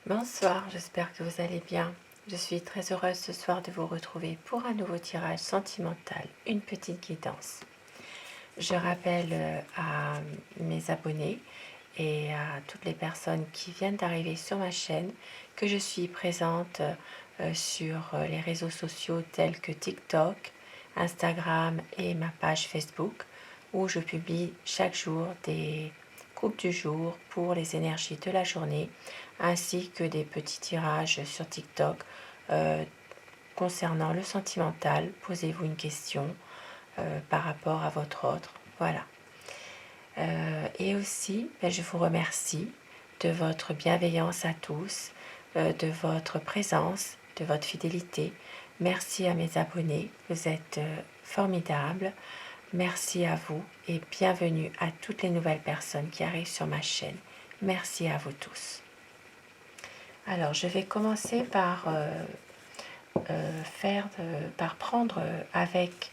Bonsoir, j'espère que vous allez bien. Je suis très heureuse ce soir de vous retrouver pour un nouveau tirage sentimental, une petite guidance. Je rappelle à mes abonnés et à toutes les personnes qui viennent d'arriver sur ma chaîne que je suis présente sur les réseaux sociaux tels que TikTok, Instagram et ma page Facebook où je publie chaque jour des coupes du jour pour les énergies de la journée ainsi que des petits tirages sur TikTok concernant le sentimental. Posez-vous une question par rapport à votre autre. Voilà. Et aussi, je vous remercie de votre bienveillance à tous, de votre présence, de votre fidélité. Merci à mes abonnés, vous êtes formidables. Merci à vous et bienvenue à toutes les nouvelles personnes qui arrivent sur ma chaîne. Merci à vous tous. Alors, je vais commencer par prendre avec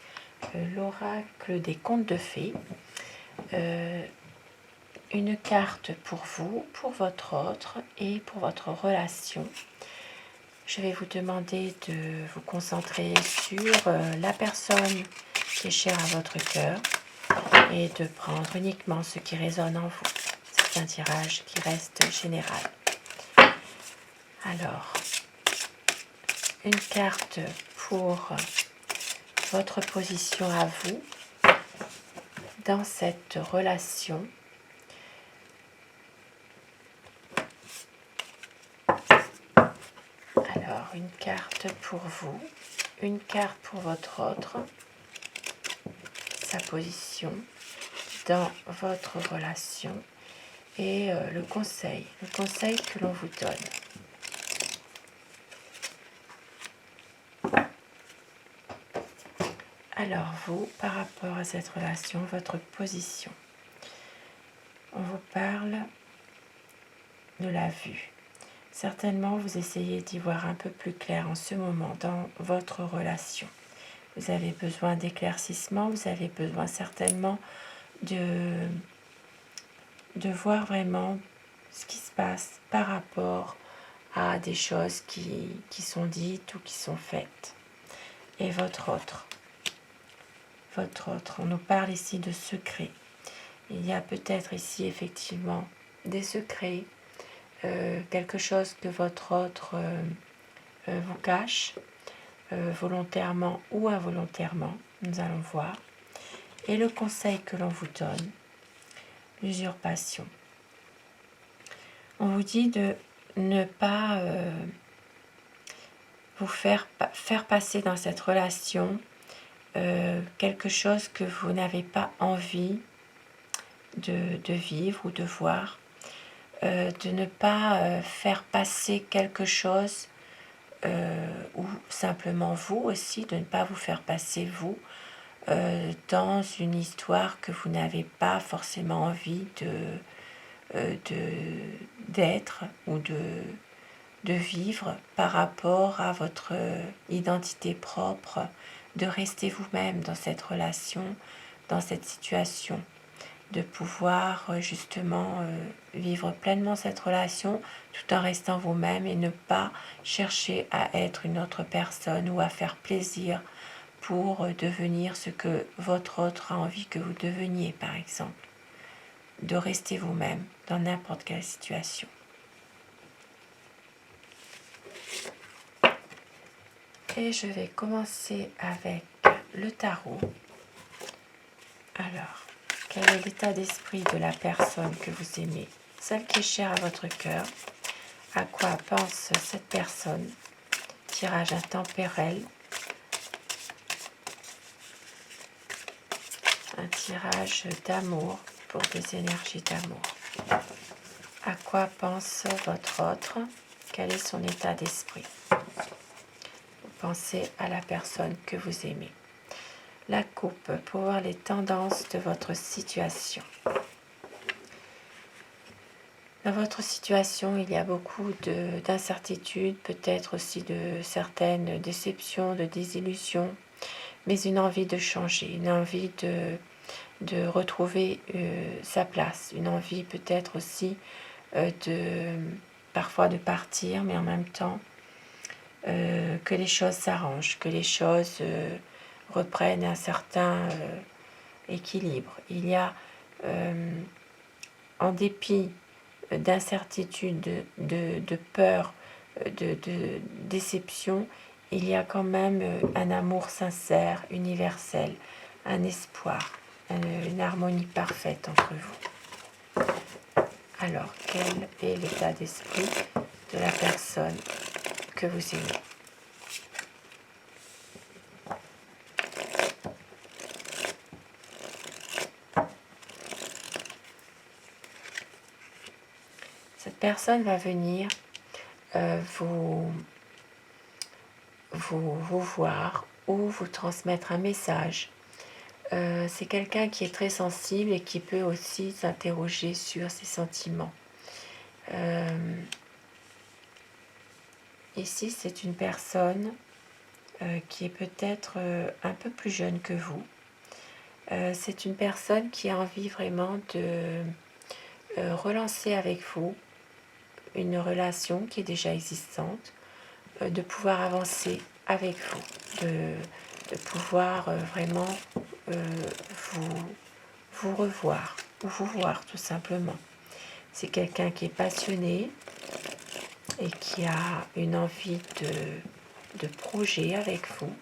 l'oracle des contes de fées une carte pour vous, pour votre autre et pour votre relation. Je vais vous demander de vous concentrer sur la personne qui est chère à votre cœur et de prendre uniquement ce qui résonne en vous. C'est un tirage qui reste général. Alors, une carte pour votre position à vous dans cette relation. Alors, une carte pour vous, une carte pour votre autre, sa position dans votre relation et le conseil que l'on vous donne. Alors vous, par rapport à cette relation, votre position. On vous parle de la vue. Certainement, vous essayez d'y voir un peu plus clair en ce moment dans votre relation. Vous avez besoin d'éclaircissement, vous avez besoin certainement de voir vraiment ce qui se passe par rapport à des choses qui sont dites ou qui sont faites. Et votre autre, on nous parle ici de secrets. Il y a peut-être ici effectivement des secrets, quelque chose que votre autre vous cache, volontairement ou involontairement, nous allons voir. Et le conseil que l'on vous donne, l'usurpation. On vous dit de ne pas vous faire passer dans cette relation quelque chose que vous n'avez pas envie de vivre ou de voir, de ne pas faire passer quelque chose ou simplement vous aussi, de ne pas vous faire passer vous dans une histoire que vous n'avez pas forcément envie d'être ou de vivre par rapport à votre identité propre, de rester vous-même dans cette relation, dans cette situation, de pouvoir justement vivre pleinement cette relation tout en restant vous-même et ne pas chercher à être une autre personne ou à faire plaisir pour devenir ce que votre autre a envie que vous deveniez, par exemple. De rester vous-même dans n'importe quelle situation. Et je vais commencer avec le tarot. Alors, quel est l'état d'esprit de la personne que vous aimez, celle qui est chère à votre cœur? À quoi pense cette personne? Tirage intemporel. Un tirage d'amour pour des énergies d'amour. À quoi pense votre autre? Quel est son état d'esprit? Pensez à la personne que vous aimez. La coupe pour voir les tendances de votre situation. Dans votre situation, il y a beaucoup d'incertitudes, peut-être aussi de certaines déceptions, de désillusions, mais une envie de changer, une envie de retrouver sa place, une envie peut-être aussi de parfois de partir, mais en même temps que les choses s'arrangent, que les choses reprennent un certain équilibre. Il y a, en dépit d'incertitude, de peur, de déception, il y a quand même un amour sincère, universel, un espoir, une harmonie parfaite entre vous. Alors, quel est l'état d'esprit de la personne que vous aimez? Cette personne va venir vous voir ou vous transmettre un message. C'est quelqu'un qui est très sensible et qui peut aussi s'interroger sur ses sentiments. Ici, c'est une personne qui est peut-être un peu plus jeune que vous. C'est une personne qui a envie vraiment de relancer avec vous une relation qui est déjà existante, de pouvoir avancer avec vous, de pouvoir vraiment vous revoir ou vous voir tout simplement. C'est quelqu'un qui est passionné et qui a une envie de projet avec vous.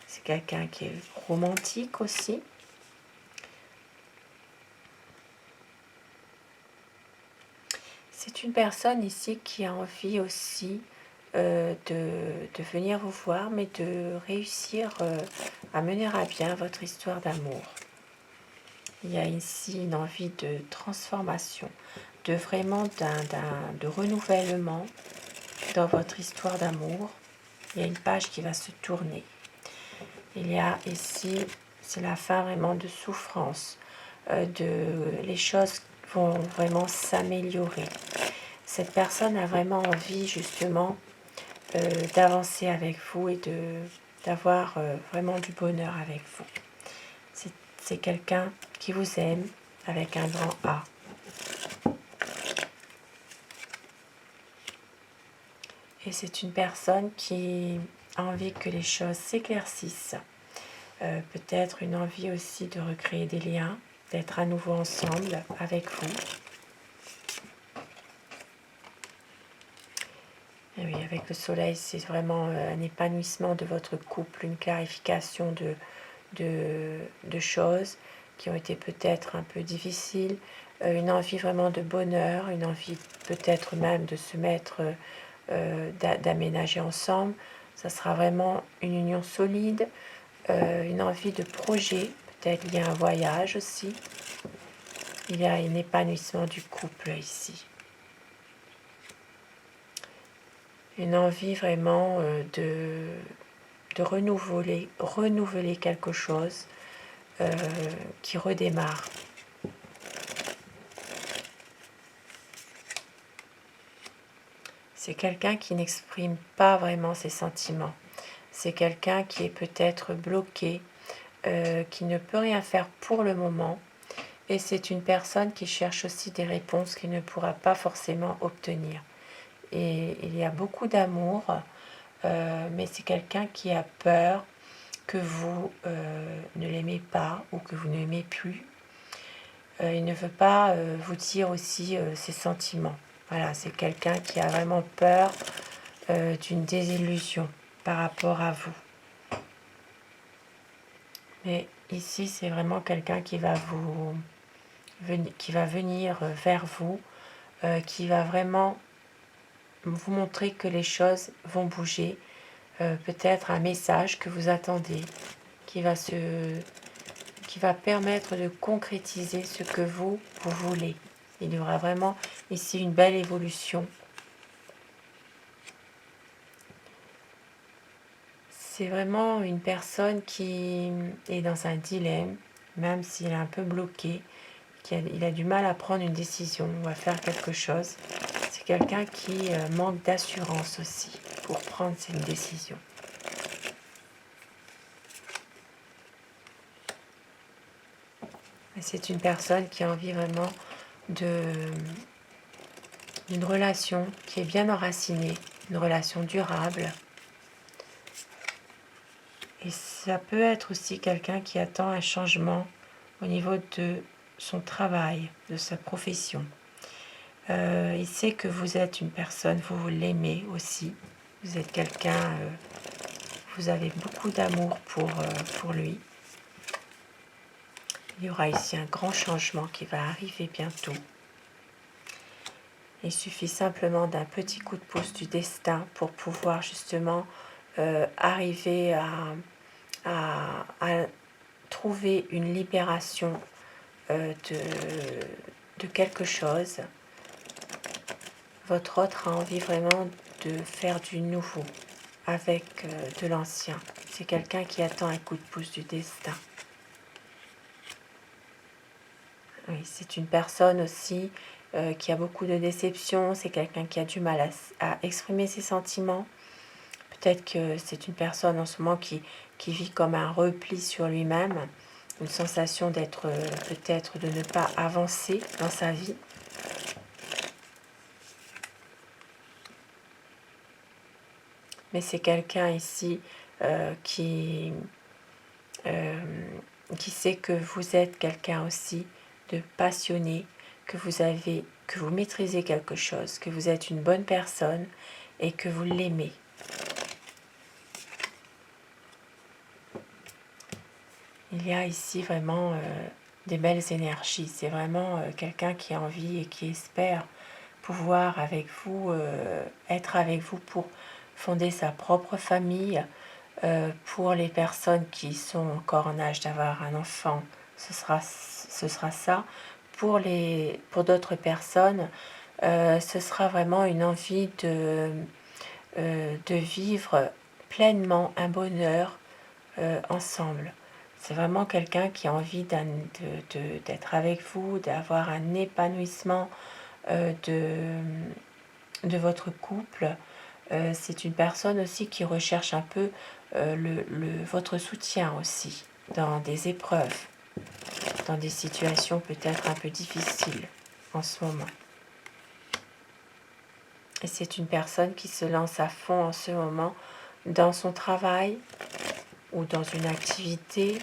C'est quelqu'un qui est romantique aussi. C'est une personne ici qui a envie aussi de venir vous voir, mais de réussir à mener à bien votre histoire d'amour. Il y a ici une envie de transformation, de vraiment de renouvellement dans votre histoire d'amour. Il y a une page qui va se tourner. Il y a ici, c'est la fin vraiment de souffrance, les choses vont vraiment s'améliorer. Cette personne a vraiment envie justement d'avancer avec vous et d'avoir vraiment du bonheur avec vous. C'est quelqu'un qui vous aime avec un grand A. Et c'est une personne qui a envie que les choses s'éclaircissent. Peut-être une envie aussi de recréer des liens, d'être à nouveau ensemble avec vous. Et oui, avec le soleil, c'est vraiment un épanouissement de votre couple, une clarification de choses qui ont été peut-être un peu difficiles, une envie vraiment de bonheur, une envie peut-être même de se mettre, d'aménager ensemble. Ça sera vraiment une union solide, une envie de projet, peut-être lié à un voyage aussi. Il y a un épanouissement du couple ici. Une envie vraiment de renouveler quelque chose qui redémarre. C'est quelqu'un qui n'exprime pas vraiment ses sentiments. C'est quelqu'un qui est peut-être bloqué, qui ne peut rien faire pour le moment. Et c'est une personne qui cherche aussi des réponses qu'il ne pourra pas forcément obtenir. Et il y a beaucoup d'amour, mais c'est quelqu'un qui a peur que vous ne l'aimez pas ou que vous ne l'aimez plus. Il ne veut pas vous dire aussi ses sentiments. Voilà, c'est quelqu'un qui a vraiment peur d'une désillusion par rapport à vous. Mais ici, c'est vraiment quelqu'un qui va venir vers vous, qui va vraiment vous montrer que les choses vont bouger. Peut-être un message que vous attendez, qui va permettre de concrétiser ce que vous voulez. Il y aura vraiment ici une belle évolution. C'est vraiment une personne qui est dans un dilemme, même s'il est un peu bloqué, il a du mal à prendre une décision ou à faire quelque chose. C'est quelqu'un qui manque d'assurance aussi pour prendre cette décision. C'est une personne qui a envie vraiment de d'une relation qui est bien enracinée, une relation durable. Et ça peut être aussi quelqu'un qui attend un changement au niveau de son travail, de sa profession. Il sait que vous êtes une personne, vous l'aimez aussi. Vous êtes quelqu'un, vous avez beaucoup d'amour pour lui. Il y aura ici un grand changement qui va arriver bientôt. Il suffit simplement d'un petit coup de pouce du destin pour pouvoir justement arriver à trouver une libération de quelque chose. Votre autre a envie vraiment de faire du nouveau avec de l'ancien. C'est quelqu'un qui attend un coup de pouce du destin. Oui, c'est une personne aussi qui a beaucoup de déceptions. C'est quelqu'un qui a du mal à exprimer ses sentiments. Peut-être que c'est une personne en ce moment qui vit comme un repli sur lui-même. Une sensation d'être peut-être de ne pas avancer dans sa vie. Mais c'est quelqu'un ici qui sait que vous êtes quelqu'un aussi de passionné, que vous maîtrisez quelque chose, que vous êtes une bonne personne et que vous l'aimez. Il y a ici vraiment des belles énergies. C'est vraiment quelqu'un qui a envie et qui espère pouvoir avec vous, être avec vous pour fonder sa propre famille. Pour les personnes qui sont encore en âge d'avoir un enfant, ce sera ça. Pour d'autres personnes, ce sera vraiment une envie de vivre pleinement un bonheur ensemble. C'est vraiment quelqu'un qui a envie d'être avec vous, d'avoir un épanouissement de votre couple. C'est une personne aussi qui recherche un peu votre soutien aussi dans des épreuves, dans des situations peut-être un peu difficiles en ce moment. Et c'est une personne qui se lance à fond en ce moment dans son travail ou dans une activité.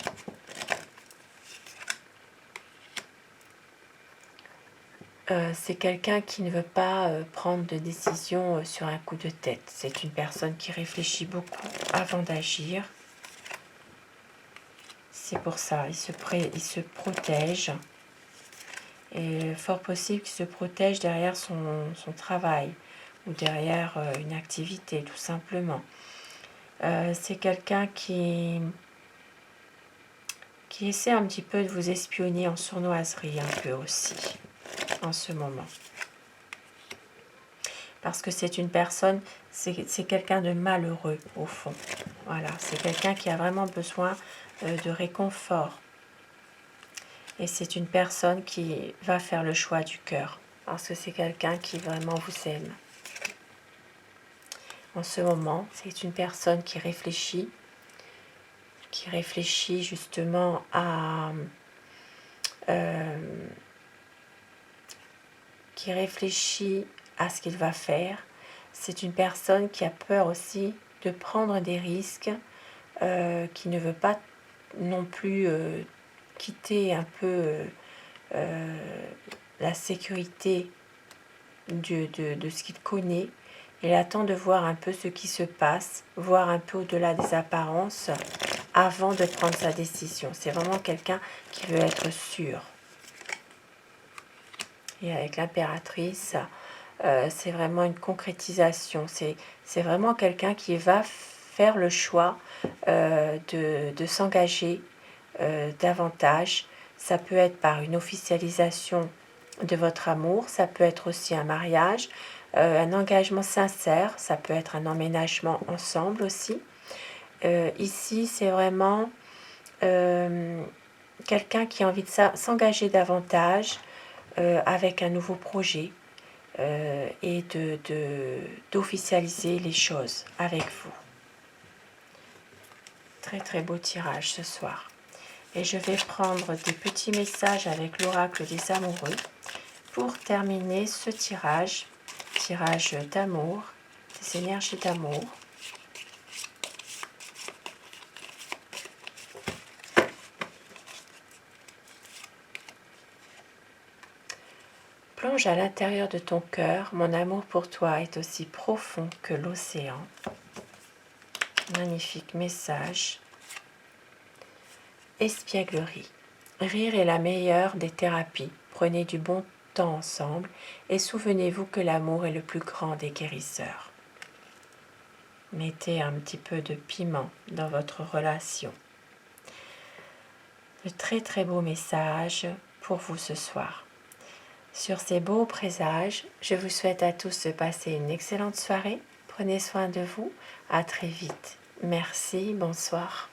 C'est quelqu'un qui ne veut pas prendre de décision sur un coup de tête. C'est une personne qui réfléchit beaucoup avant d'agir. C'est pour ça, il se protège. Et fort possible qu'il se protège derrière son travail ou derrière une activité, tout simplement. C'est quelqu'un qui essaie un petit peu de vous espionner en sournoiserie un peu aussi, en ce moment. Parce que c'est une personne, c'est quelqu'un de malheureux au fond. Voilà, c'est quelqu'un qui a vraiment besoin de réconfort. Et c'est une personne qui va faire le choix du cœur. Parce que c'est quelqu'un qui vraiment vous aime. En ce moment, c'est une personne qui réfléchit justement qui réfléchit à ce qu'il va faire. C'est une personne qui a peur aussi de prendre des risques, qui ne veut pas non plus quitter un peu la sécurité de ce qu'il connaît. Il attend de voir un peu ce qui se passe, voir un peu au-delà des apparences avant de prendre sa décision. C'est vraiment quelqu'un qui veut être sûr. Et avec l'impératrice, c'est vraiment une concrétisation. C'est vraiment quelqu'un qui va faire le choix de s'engager davantage. Ça peut être par une officialisation de votre amour, ça peut être aussi un mariage, un engagement sincère, ça peut être un emménagement ensemble aussi. Ici, c'est vraiment quelqu'un qui a envie de s'engager davantage avec un nouveau projet et d'officialiser les choses avec vous. Très très beau tirage ce soir. Et je vais prendre des petits messages avec l'oracle des amoureux pour terminer ce tirage tirage d'amour, des énergies d'amour. Plonge à l'intérieur de ton cœur, mon amour pour toi est aussi profond que l'océan. Magnifique message. Espièglerie. Rire est la meilleure des thérapies. Prenez du bon temps ensemble et souvenez-vous que l'amour est le plus grand des guérisseurs. Mettez un petit peu de piment dans votre relation. De très très beau message pour vous ce soir. Sur ces beaux présages, je vous souhaite à tous de passer une excellente soirée. Prenez soin de vous. À très vite. Merci. Bonsoir.